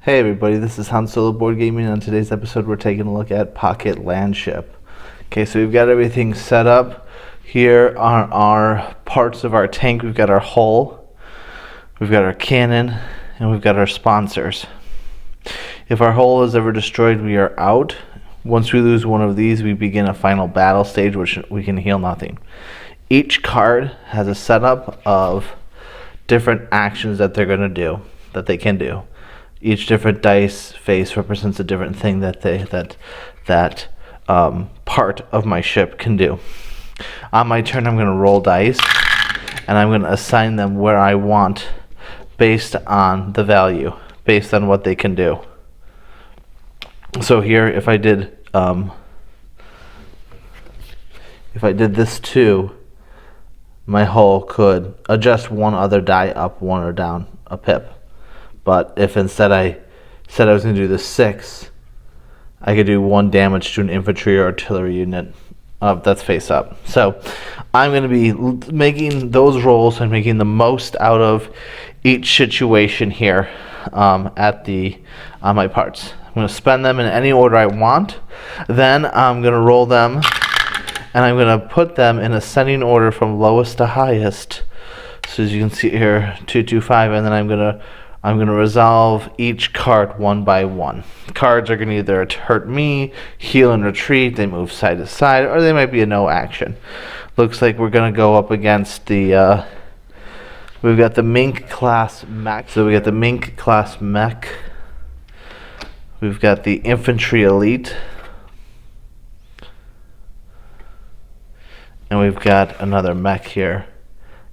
Hey everybody, this is Han Solo Board Gaming, and on today's episode we're taking a look at Pocket Landship. Okay, so we've got everything set up. Here are our parts of our tank. We've got our hull, we've got our cannon, and we've got our sponsors. If our hull is ever destroyed, we are out. Once we lose one of these, we begin a final battle stage, which we can heal nothing. Each card has a setup of different actions that they're going to do, that they can do. Each different dice face represents a different thing that that part of my ship can do. On my turn, I'm going to roll dice, and I'm going to assign them where I want based on the value, based on what they can do. So here, if I did this too, my hull could adjust one other die up, one or down a pip. But if instead I said I was going to do the 6, I could do 1 damage to an infantry or artillery unit that's face up. So I'm going to be making those rolls and making the most out of each situation here on my parts. I'm going to spend them in any order I want. Then I'm going to roll them, and I'm going to put them in ascending order from lowest to highest. So as you can see here, 2, 2, 5, and then I'm going to resolve each card one by one. Cards are going to either hurt me, heal and retreat, they move side to side, or they might be a no action. Looks like we're going to go up against the, we've got the Mink class mech. So we got the Mink class mech. We've got the infantry elite. And we've got another mech here.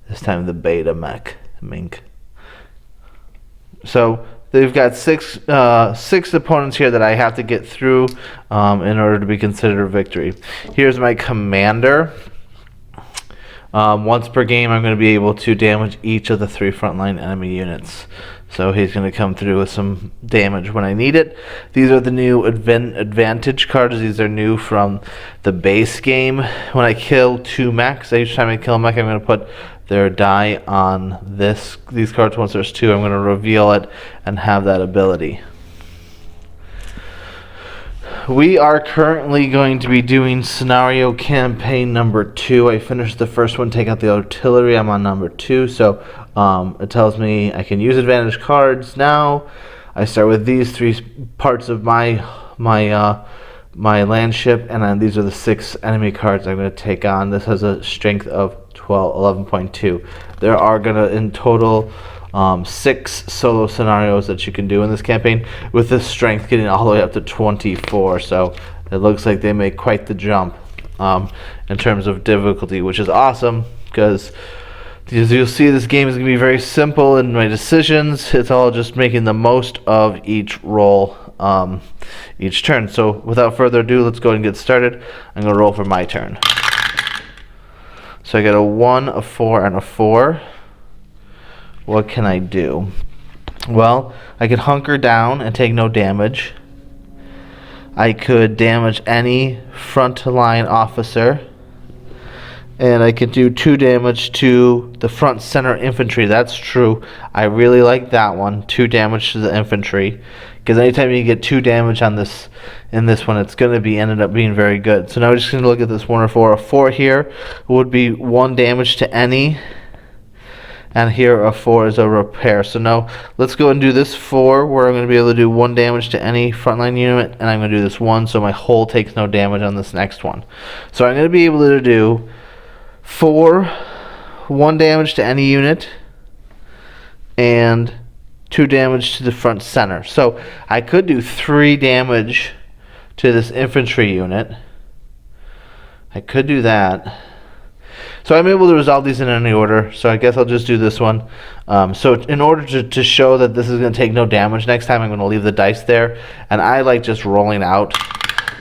This time the beta mech, Mink. So they've got six opponents here that I have to get through in order to be considered a victory. Here's my commander. Once per game, I'm going to be able to damage each of the 3 frontline enemy units. So he's going to come through with some damage when I need it. These are the new advantage cards. These are new from the base game. When I kill 2 mechs, each time I kill a mech, I'm going to put their die on these cards. Once there's 2, I'm going to reveal it and have that ability. We are currently going to be doing scenario campaign number 2. I finished the first one, take out the artillery. I'm on number 2, so it tells me I can use advantage cards now. I start with these 3 parts of my landship, and then these are the 6 enemy cards I'm going to take on. This has a strength of 11.2. There are going to, in total, 6 solo scenarios that you can do in this campaign, with this strength getting all the way up to 24. So it looks like they make quite the jump in terms of difficulty, which is awesome, because as you'll see, this game is going to be very simple in my decisions. It's all just making the most of each roll, each turn. So without further ado, let's go ahead and get started. I'm going to roll for my turn. So I got a 1, a 4, and a 4. What can I do? Well, I could hunker down and take no damage. I could damage any front line officer. And I could do 2 damage to the front center infantry. That's true. I really like that one. 2 damage to the infantry. Because anytime you get 2 damage on this, in this one, it's going to ended up being very good. So now we're just going to look at this 1 or 4. A 4 here would be 1 damage to any. And here a 4 is a repair. So now let's go and do this 4, where I'm going to be able to do 1 damage to any frontline unit. And I'm going to do this 1, so my hull takes no damage on this next one. So I'm going to be able to do 4, 1 damage to any unit, and 2 damage to the front center. So I could do 3 damage to this infantry unit. I could do that. So I'm able to resolve these in any order, so I guess I'll just do this one. So in order to show that this is going to take no damage next time, I'm going to leave the dice there, and I like just rolling out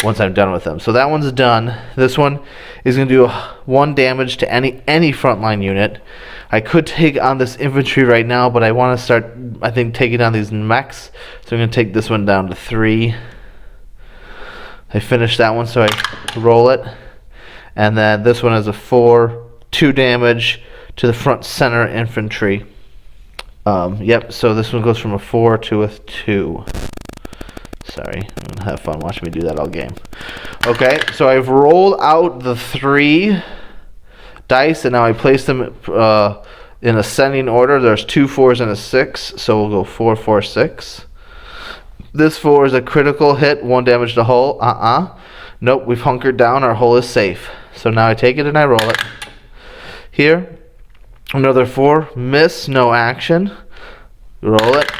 once I'm done with them. So that one's done. This one is going to do 1 damage to any frontline unit. I could take on this infantry right now, but I want to start, I think, taking on these mechs. So I'm going to take this one down to 3. I finished that one, so I roll it. And then this one is a 4, 2 damage to the front center infantry. Yep, so this one goes from a 4 to a 2. Sorry, I'm going to have fun watching me do that all game. Okay, so I've rolled out the 3 dice, and now I place them in ascending order. There's 2 4s and a 6, so we'll go 4, 4, 6. This 4 is a critical hit, 1 damage to hull. Nope, we've hunkered down. Our hull is safe. So now I take it and I roll it. Here, another 4, miss, no action. Roll it.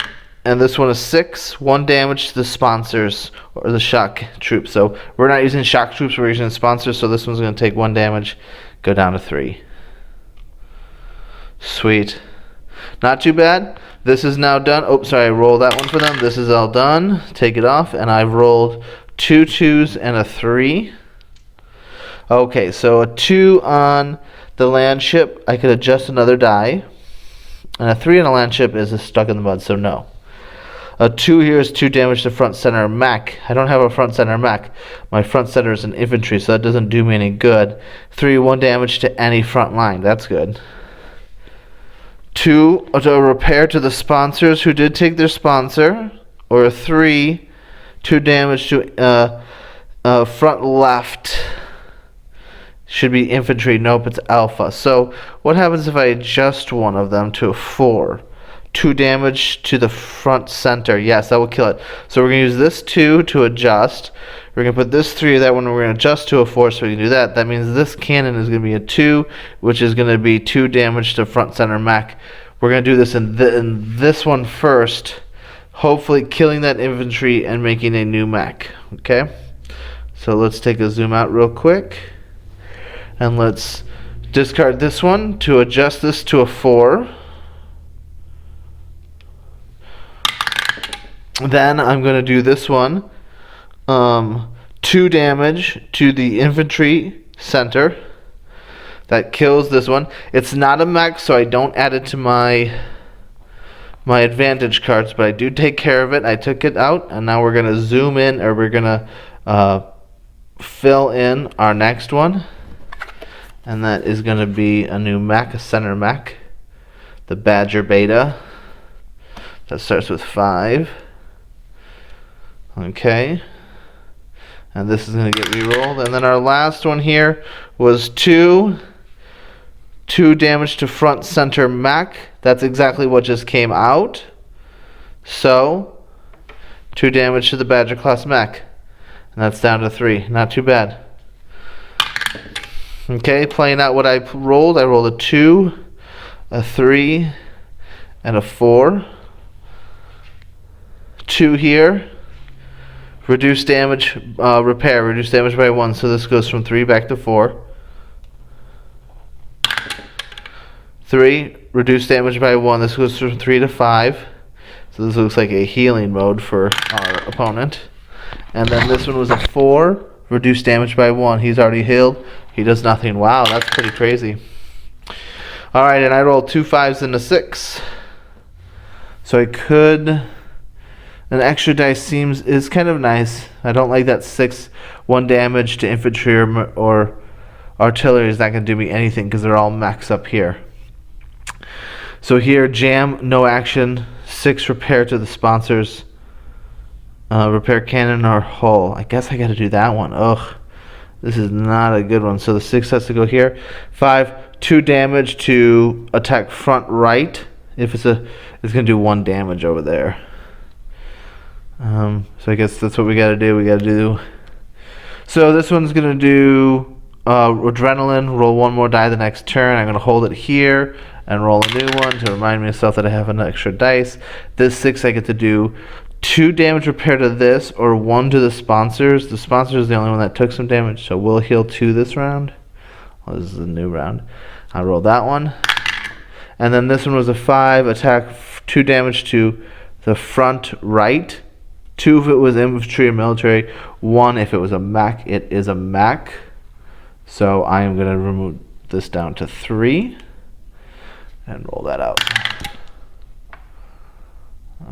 And this one is 6, 1 damage to the sponsors, or the shock troops. So we're not using shock troops, we're using sponsors, so this one's going to take 1 damage, go down to 3. Sweet. Not too bad. This is now done. Oh, sorry, I rolled that one for them. This is all done. Take it off, and I've rolled 2 2s and a 3. Okay, so a 2 on the land ship, I could adjust another die. And a 3 on a land ship is stuck in the mud, so no. A 2 here is 2 damage to front center mech. I don't have a front center mech. My front center is an infantry, so that doesn't do me any good. 3, 1 damage to any front line. That's good. 2, a repair to the sponsors who did take their sponsor. Or a 3, 2 damage to front left. Should be infantry. Nope, it's alpha. So what happens if I adjust one of them to a 4? 2 damage to the front center. Yes, that will kill it. So we're going to use this 2 to adjust. We're going to put this 3 that one. We're going to adjust to a 4, so we can do that. That means this cannon is going to be a 2, which is going to be 2 damage to front center mech. We're going to do this in this one first, hopefully killing that infantry and making a new mech. Okay? So let's take a zoom out real quick. And let's discard this one to adjust this to a 4. Then I'm going to do this one. 2 damage to the infantry center. That kills this one. It's not a mech, so I don't add it to my advantage cards, but I do take care of it. I took it out, and now we're going to zoom in, or we're going to fill in our next one. And that is going to be a new mech, a center mech. The Badger Beta. That starts with 5. Okay. And this is going to get re-rolled. And then our last one here was 2 damage to front center mech. That's exactly what just came out. So, 2 damage to the Badger class mech. And that's down to 3. Not too bad. Okay, playing out what I rolled a 2, a 3, and a 4. 2 here. Reduce damage, repair, reduce damage by 1, so this goes from 3 back to 4. 3, reduce damage by 1, this goes from 3 to 5. So this looks like a healing mode for our opponent. And then this one was a 4, reduce damage by 1. He's already healed. He does nothing. Wow, that's pretty crazy. Alright, and I rolled 2 5s and a 6. So I could... An extra dice is kind of nice. I don't like that 6. 1 damage to infantry or artillery is not going to do me anything because they're all mechs up here. So here, jam, no action. 6 repair to the sponsors. Repair cannon or hull. I guess I got to do that one. Ugh. This is not a good one. So the 6 has to go here. 5, 2 damage to attack front right. If it's going to do 1 damage over there. So I guess that's what we got to do. We got to do. So this one's going to do adrenaline. Roll 1 more die the next turn. I'm going to hold it here and roll a new one to remind myself that I have an extra dice. This 6 I get to do 2 damage repair to this, or 1 to the sponsors. The sponsor is the only one that took some damage, so we'll heal 2 this round. Well, this is a new round. I rolled that one. And then this one was a 5, attack 2 damage to the front right. 2 if it was infantry or military. 1 if it was a mech. It is a mech. So I am going to remove this down to 3. And roll that out.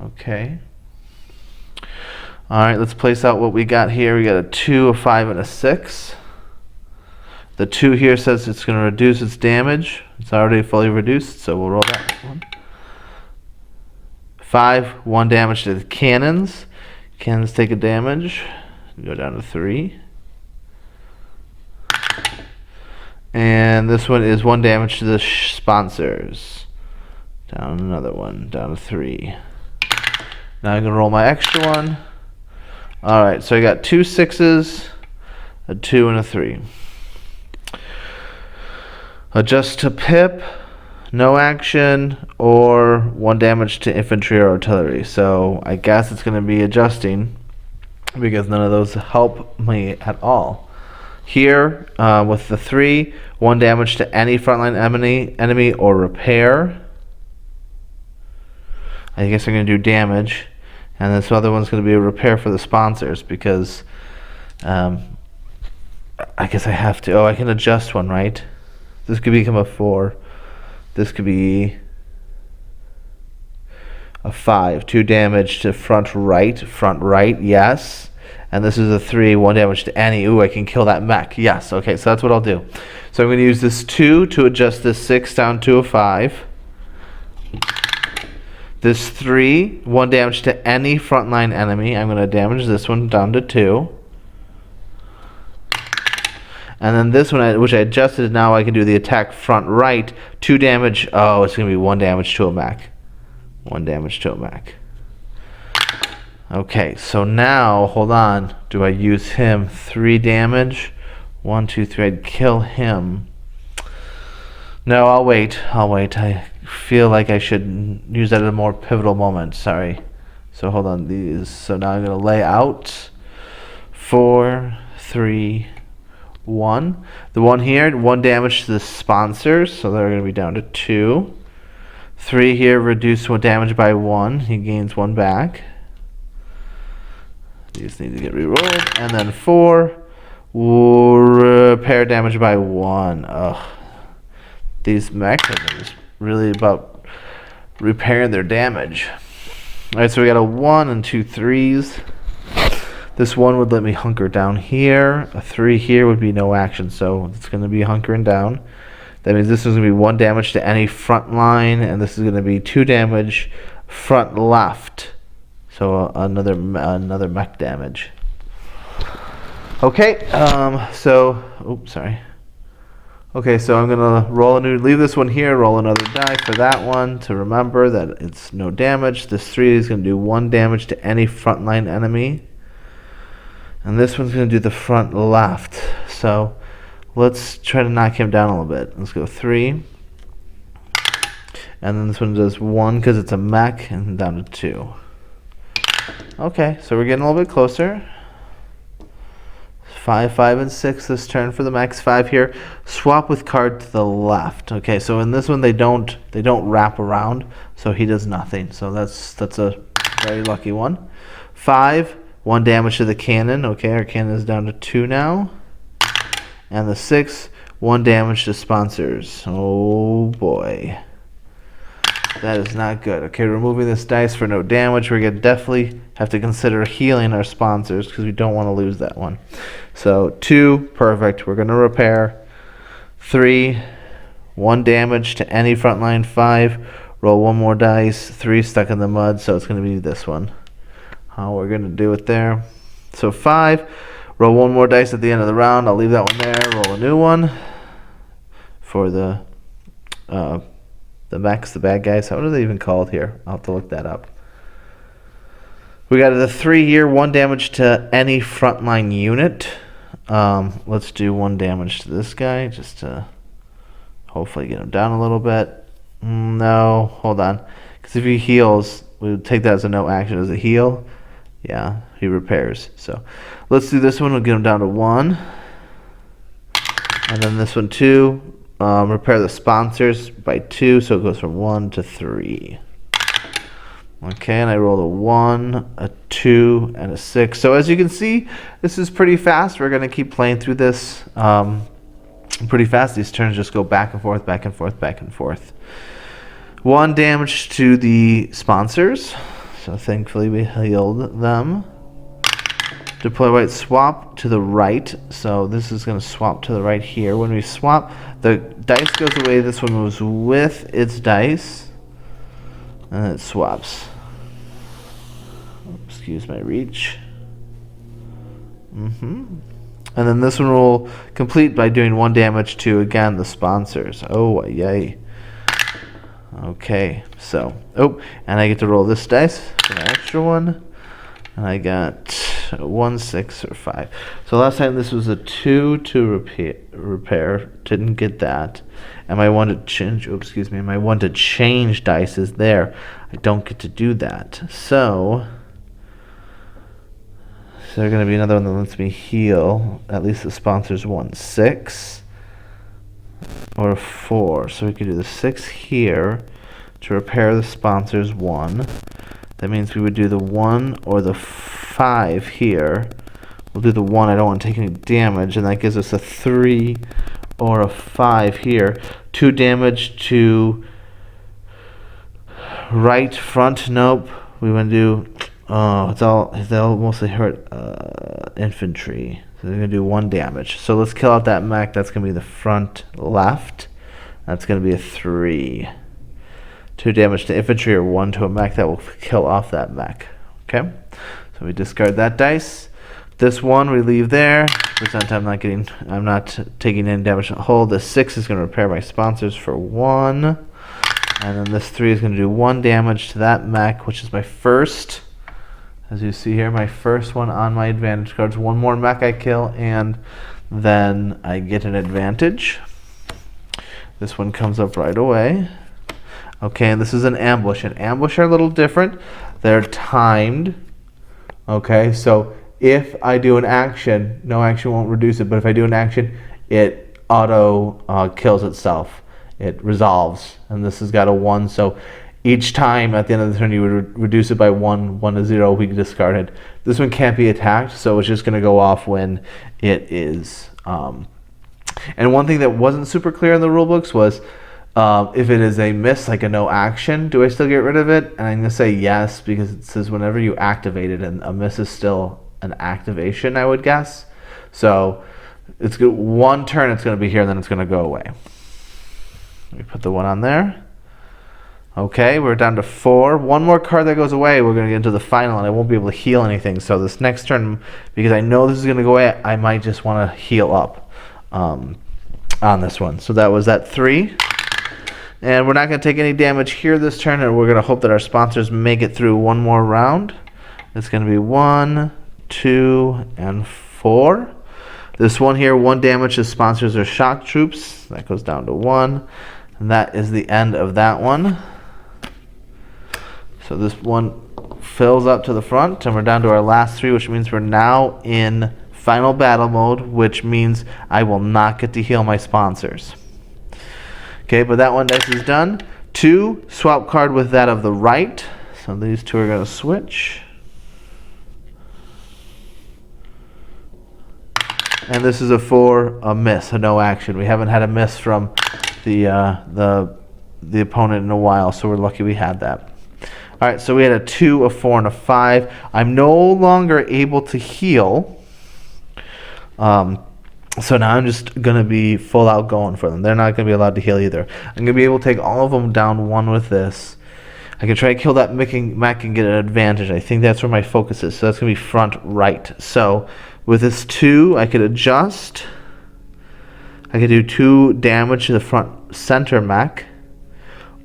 Okay. Alright, let's place out what we got here. We got a 2, a 5, and a 6. The 2 here says it's going to reduce its damage. It's already fully reduced, so we'll roll that one. 5, 1 damage to the cannons. Cannons take a damage. Go down to 3. And this one is 1 damage to the sponsors. Down another one, down to 3. Now I'm going to roll my extra one. Alright, so I got 2 6s, a 2, and a 3. Adjust to pip, no action, or 1 damage to infantry or artillery. So I guess it's going to be adjusting because none of those help me at all. Here, with the 3, 1 damage to any frontline enemy or repair. I guess I'm going to do damage. And this other one's going to be a repair for the sponsors because I guess I have to. Oh, I can adjust one, right? This could become a 4. This could be a 5. 2 damage to front right, yes. And this is a 3, 1 damage to any. Ooh, I can kill that mech. Yes, okay, so that's what I'll do. So I'm going to use this 2 to adjust this 6 down to a 5. This 3, 1 damage to any frontline enemy. I'm going to damage this one down to 2. And then this one, which I adjusted, now I can do the attack front right. 2 damage. Oh, it's going to be 1 damage to a mech. 1 damage to a mech. Okay, so now, hold on. Do I use him? 3 damage. 1, 2, 3. I'd kill him. No, I'll wait. I feel like I should use that at a more pivotal moment. Sorry. So hold on. These. So now I'm going to lay out 4, 3, 1. The one here, 1 damage to the sponsors. So they're going to be down to 2. 3 here, reduce 1 damage by 1. He gains 1 back. These need to get rerolled. And then 4, repair damage by 1. Ugh. These mechs are just really about repairing their damage. Alright, so we got a 1 and 2 3s. This 1 would let me hunker down here. A 3 here would be no action, so it's going to be hunkering down. That means this is going to be 1 damage to any front line, and this is going to be 2 damage front left. So another mech damage. Okay, Okay, so I'm gonna leave this one here, roll another die for that one to remember that it's no damage. This 3 is gonna do 1 damage to any frontline enemy. And this one's gonna do the front left. So let's try to knock him down a little bit. Let's go 3. And then this one does 1 because it's a mech, and down to 2. Okay, so we're getting a little bit closer. 5, 5, and 6 this turn for the mechs. 5 here. Swap with card to the left. Okay, so in this one they don't wrap around, so he does nothing. So that's a very lucky one. 5, 1 damage to the cannon. Okay, our cannon is down to 2 now. And the 6, 1 damage to sponsors. Oh boy. That is not good. Okay, removing this dice for no damage. We're going to definitely have to consider healing our sponsors because we don't want to lose that one. So 2, perfect. We're going to repair. 3, 1 damage to any frontline. 5, roll 1 more dice. 3 stuck in the mud, so it's going to be this one. How we're going to do it there. So 5, roll 1 more dice at the end of the round. I'll leave that one there. Roll a new one for the mechs, the bad guys. What are they even called here? I'll have to look that up. We got the 3 here, 1 damage to any frontline unit. Let's do 1 damage to this guy just to hopefully get him down a little bit. No, hold on. Because if he heals, we would take that as a no action. As a heal, yeah, he repairs. So let's do this one. We'll get him down to 1. And then this one 2. Repair the sponsors by 2, so it goes from 1 to 3. Okay, and I rolled a 1, a 2, and a 6. So as you can see, this is pretty fast. We're going to keep playing through this pretty fast. These turns just go back and forth, back and forth, back and forth. 1 damage to the sponsors. So thankfully we healed them. Deploy white, swap to the right. So this is going to swap to the right here. When we swap, the dice goes away. This one moves with its dice. And it swaps. Excuse my reach. And then this one will complete by doing 1 damage to, again, the sponsors. Oh, yay. Okay, so, and I get to roll this dice for an extra one. And I got 1, 6, or 5. So last time this was a 2 to repair. Didn't get that. And my 1 to change, my 1 to change dice is there. I don't get to do that. So there's going to be another one that lets me heal. At least the sponsor's 1, 6 or 4. So we could do the 6 here to repair the sponsor's 1. That means we would do the 1 or the 5 here. We'll do the 1. I don't want to take any damage, and that gives us a 3 or a 5 here. 2 damage to right front. Nope. We want to do. They'll mostly hurt infantry. So they're gonna do 1 damage. So let's kill out that mech. That's gonna be the front left. That's gonna be a 3. 2 damage to infantry or 1 to a mech. That will kill off that mech. Okay. So we discard that dice. This 1 we leave there. Percent I'm not taking any damage to the hull. The 6 is gonna repair my sponsors for 1. And then this 3 is gonna do 1 damage to that mech, which is my first. As you see here, my first one on my advantage cards. 1 more mech I kill, and then I get an advantage. This one comes up right away. Okay, and this is an ambush. An ambush are a little different. They're timed. Okay, so if I do an action, no action won't reduce it, but if I do an action, it auto kills itself. It resolves, and this has got a 1, so each time at the end of the turn, you would reduce it by 1, 1 to 0. We discard it. This one can't be attacked, so it's just going to go off when it is. And one thing that wasn't super clear in the rule books was if it is a miss, like a no action, do I still get rid of it? And I'm going to say yes, because it says whenever you activate it, and a miss is still an activation, I would guess. So it's good. 1 turn, it's going to be here, and then it's going to go away. We put the 1 on there. Okay, we're down to 4. 1 more card that goes away, we're going to get into the final, and I won't be able to heal anything. So this next turn, because I know this is going to go away, I might just want to heal up on this one. So that was that 3. And we're not going to take any damage here this turn, and we're going to hope that our sponsors make it through 1 more round. It's going to be 1, 2, and 4. This one here, 1 damage to sponsors or shock troops. That goes down to 1. And that is the end of that one. So this one fills up to the front, and we're down to our last 3, which means we're now in final battle mode, which means I will not get to heal my sponsors. Okay, but that one dice is done. 2, swap card with that of the right. So these 2 are going to switch. And this is a 4, a miss, a no action. We haven't had a miss from the opponent in a while, so we're lucky we had that. All right, so we had a 2, a 4, and a 5. I'm no longer able to heal. So now I'm just going to be full out going for them. They're not going to be allowed to heal either. I'm going to be able to take all of them down 1 with this. I can try to kill that mech and get an advantage. I think that's where my focus is. So that's going to be front right. So with this 2, I could adjust. I could do 2 damage to the front center mech.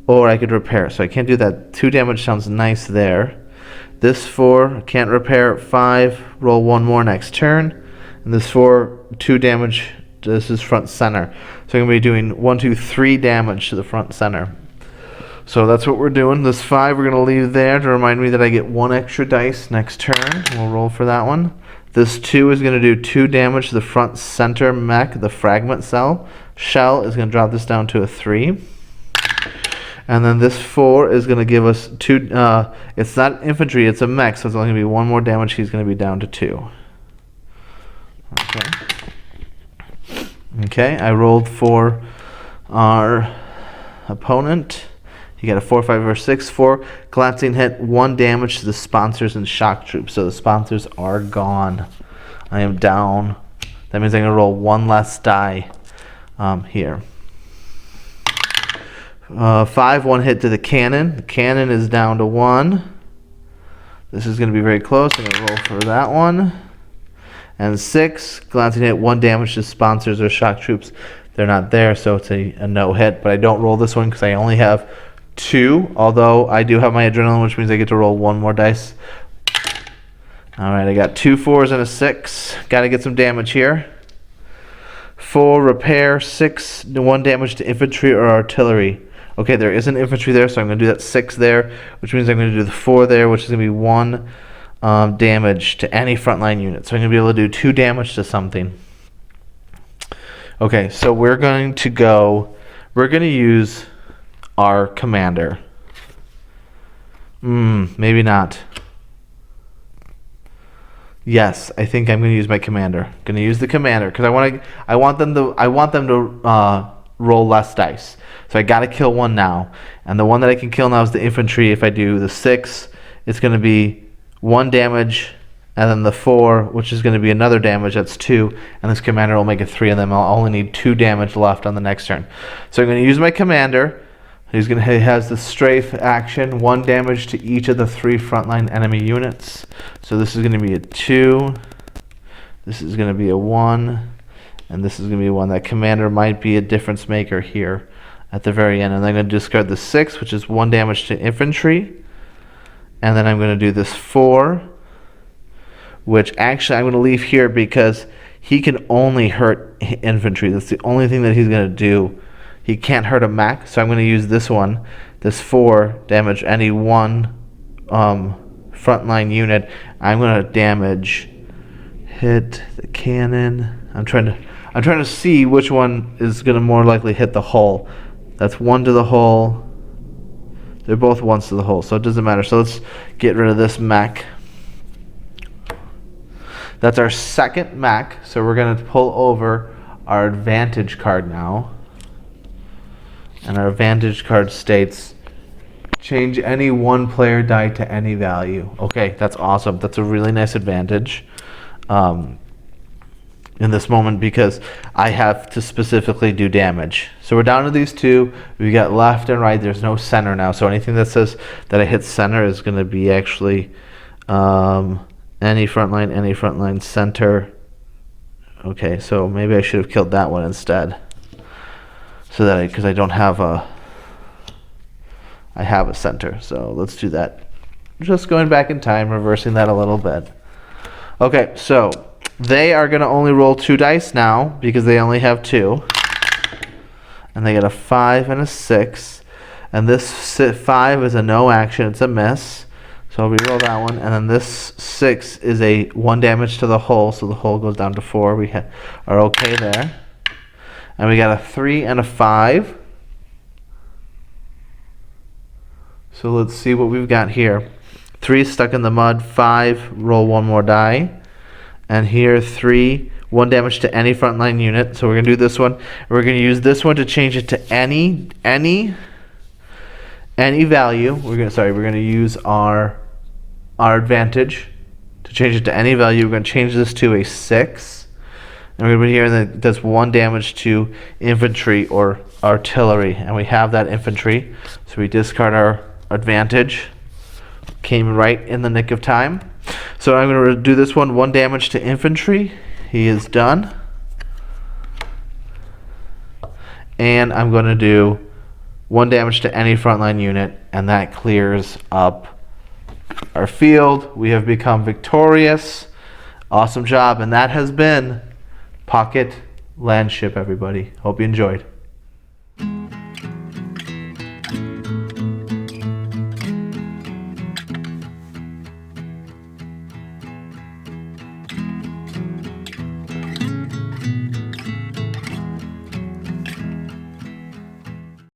Or I could repair. So I can't do that. 2 damage sounds nice there. This 4, can't repair. 5, roll 1 more next turn. And this 4, 2 damage. This is front center. So I'm going to be doing 1, 2, 3 damage to the front center. So that's what we're doing. This 5 we're going to leave there to remind me that I get 1 extra dice next turn. We'll roll for that one. This 2 is going to do 2 damage to the front center mech, the fragment shell is going to drop this down to a 3. And then this 4 is going to give us 2. It's not infantry, it's a mech, so it's only going to be 1 more damage. He's going to be down to 2. Okay, I rolled for our opponent. He got a 4, 5, or 6. 4 collapsing hit, 1 damage to the sponsors and shock troops. So the sponsors are gone. I am down. That means I'm going to roll 1 less die here. 5, 1 hit to the cannon. The cannon is down to 1. This is going to be very close. I'm going to roll for that one. And 6, glancing hit, 1 damage to sponsors or shock troops. They're not there, so it's a no hit. But I don't roll this one because I only have 2. Although I do have my adrenaline, which means I get to roll 1 more dice. All right, I got 2 4s and a 6. Got to get some damage here. 4 repair, 6 1 damage to infantry or artillery. Okay, there isn't infantry there, so I'm going to do that 6 there, which means I'm going to do the 4 there, which is going to be 1 damage to any frontline unit. So I'm going to be able to do 2 damage to something. Okay, so we're going to use our commander. Maybe not. Yes, I think I'm going to use my commander. I'm going to use the commander because I want them to roll less dice. So I got to kill one now, and the one that I can kill now is the infantry. If I do the 6, it's going to be 1 damage, and then the 4, which is going to be another damage. That's 2, and this commander will make it 3 of them. I'll only need 2 damage left on the next turn. So I'm going to use my commander. He has the strafe action, 1 damage to each of the 3 frontline enemy units. So this is going to be a 2. This is going to be a 1. And this is going to be 1. That commander might be a difference maker here at the very end. And I'm going to discard the 6, which is 1 damage to infantry. And then I'm going to do this 4, which actually I'm going to leave here because he can only hurt infantry. That's the only thing that he's going to do. He can't hurt a mech, so I'm going to use this one, this 4, damage any 1 frontline unit. I'm going to hit the cannon. I'm trying to see which one is going to more likely hit the hull. That's 1 to the hull. They're both 1s to the hull, so it doesn't matter. So let's get rid of this mech. That's our second mech, so we're going to pull over our advantage card now. And our advantage card states, change any 1 player die to any value. Okay, that's awesome. That's a really nice advantage in this moment because I have to specifically do damage. So we're down to these 2. We got left and right. There's no center now. So anything that says that I hit center is going to be actually any frontline, center. Okay, so maybe I should have killed that one instead. So that because I don't have I have a center. So let's do that. Just going back in time, reversing that a little bit. Okay, so they are going to only roll 2 dice now because they only have 2. And they get a 5 and a 6. And this 5 is a no action. It's a miss. So I'll reroll that one. And then this 6 is a 1 damage to the hull. So the hull goes down to 4. We are okay there. And we got a 3 and a 5. So let's see what we've got here. 3 stuck in the mud. 5, roll 1 more die. And here 3, 1 damage to any frontline unit. So we're going to do this one. We're going to use this one to change it to any value. We're going to use our advantage to change it to any value. We're going to change this to a 6. And we're going to be here that does 1 damage to infantry or artillery. And we have that infantry. So we discard our advantage. Came right in the nick of time. So I'm going to do this one, 1 damage to infantry. He is done. And I'm going to do 1 damage to any frontline unit. And that clears up our field. We have become victorious. Awesome job. And that has been Pocket Landship, everybody. Hope you enjoyed.